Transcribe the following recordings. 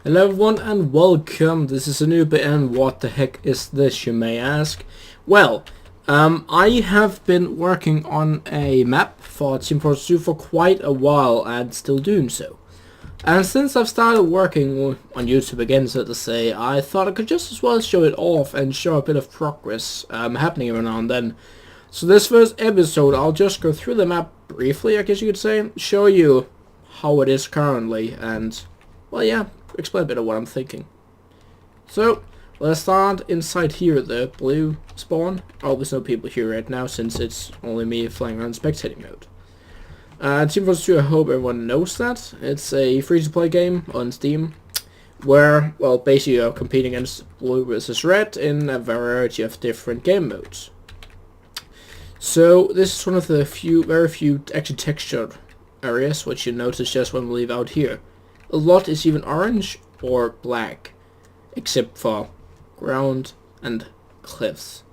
Hello everyone and welcome. This is Anubit, and what the heck is this, you may ask? Well, I have been working on a map for Team Fortress 2 for quite a while and still doing so. And since I've started working on YouTube again, so to say, I thought I could just as well show it off and show a bit of progress happening every now and then. So this first episode, I'll just go through the map briefly, I guess you could say, show you how it is currently, and, well, yeah, explain a bit of what I'm thinking. So, let's start inside here, the blue spawn. Oh, there's no people here right now, since it's only me flying around spectating mode. Team Fortress 2, I hope everyone knows that. It's a free-to-play game on Steam, where, well, basically you're competing against blue versus red in a variety of different game modes. So, this is one of the very few actually textured areas, which you notice just when we leave out here. A lot is even orange or black, except for ground and cliffs.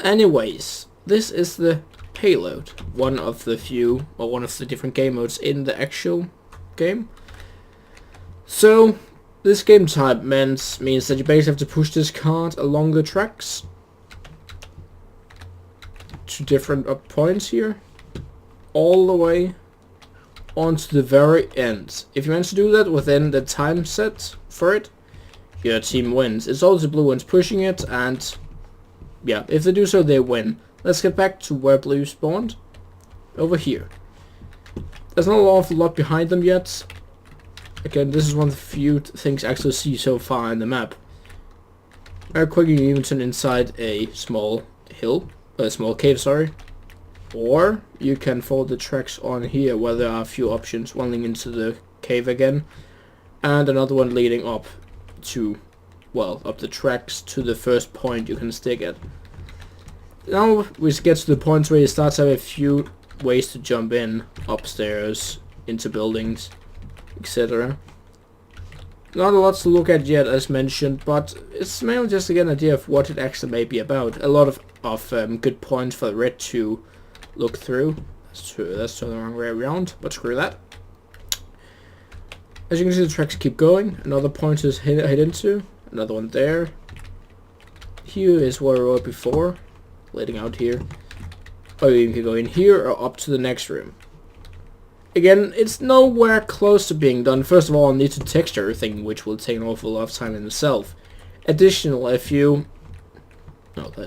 Anyways, this is the payload, one of the few, or one of the different game modes in the actual game. So, this game type means that you basically have to push this cart along the tracks to different points here, all the way onto the very end. If you manage to do that within the time set for it, your team wins. It's always the blue ones pushing it, and yeah, if they do so, they win. Let's get back to where blue spawned. Over here. There's not an awful lot behind them yet. Again, this is one of the few things I actually see so far in the map. Very quickly, you even turn inside a small hill, a small cave, sorry. Or you can follow the tracks on here, where there are a few options. One leading into the cave again, and another one leading up to, well, up the tracks to the first point you can stick at. Now we get to the points where you start to have a few ways to jump in, upstairs, into buildings, etc. Not a lot to look at yet, as mentioned, but it's mainly just to get an idea of what it actually may be about. A lot of good points for the red to look through. That's the wrong way around, but screw that. As you can see, the tracks keep going. Another point is hit into. Another one there. Here is where we were before, leading out here. Or you can go in here or up to the next room. Again, it's nowhere close to being done. First of all, I need to texture everything, which will take an awful lot of time in itself. Additionally, let's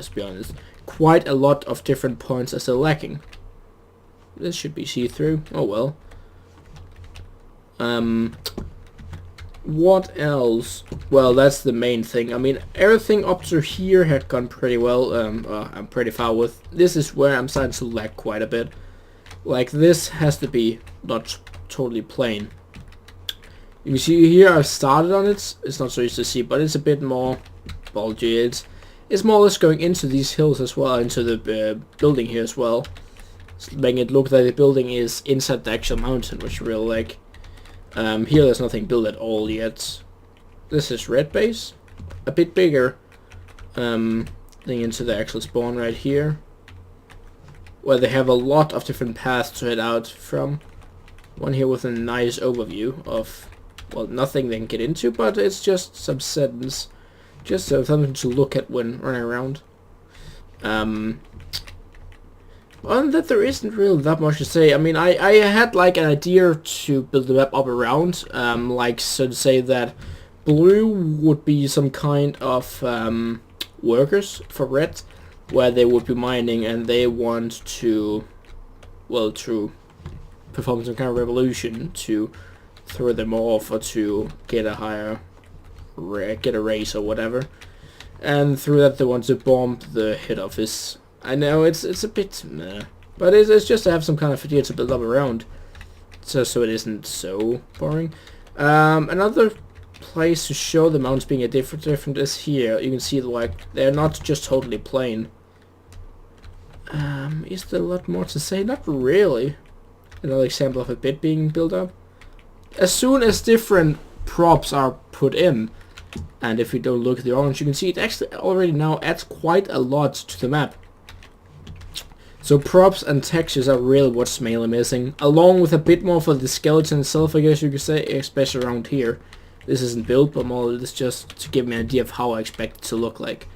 be honest, quite a lot of different points are still lacking. This should be see-through. Oh well. What else? Well, that's the main thing. I mean, everything up to here had gone pretty well. I'm pretty far with. This is where I'm starting to lag quite a bit. Like, this has to be not totally plain. You can see here I've started on it. It's not so easy to see, but it's a bit more bulgy. It's more or less going into these hills as well, into the building here as well. It's making it look like the building is inside the actual mountain, which I really like. Here there's nothing built at all yet. This is red base. A bit bigger. Thing into the actual spawn right here, where they have a lot of different paths to head out from. One here with a nice overview of, well, nothing they can get into, but it's just some settings. Just something to look at when running around. Other than that, there isn't really that much to say. I mean, I had like an idea to build the map up around, like, so to say that blue would be some kind of workers for red, where they would be mining and they want to, well, to perform some kind of revolution to throw them off or to get a higher get a raise or whatever, and through that they want to bomb the head office. I know it's a bit meh, but it's just to have some kind of idea to build up around, so it isn't so boring. Another place to show the mountains being a different is here. You can see, like, they're not just totally plain. Is there a lot more to say? Not really. Another example of a bit being built up. As soon as different props are put in, and if we don't look at the orange, you can see it actually already now adds quite a lot to the map. So props and textures are really what's mainly missing, along with a bit more for the skeleton itself, I guess you could say, especially around here. This isn't built, but more it's just to give me an idea of how I expect it to look like.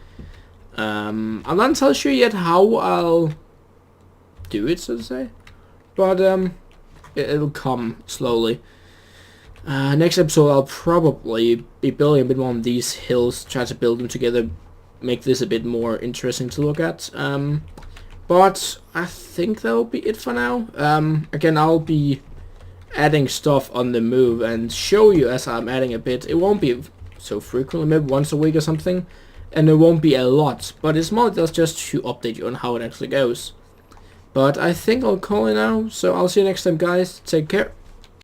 I'm not entirely sure yet how I'll do it, so to say, but it'll come slowly. Next episode I'll probably be building a bit more on these hills, try to build them together, make this a bit more interesting to look at. But I think that'll be it for now. Again, I'll be adding stuff on the move and show you as I'm adding a bit. It won't be so frequently, maybe once a week or something, and it won't be a lot, but it's more just to update you on how it actually goes. But I think I'll call it now, so I'll see you next time, guys. Take care.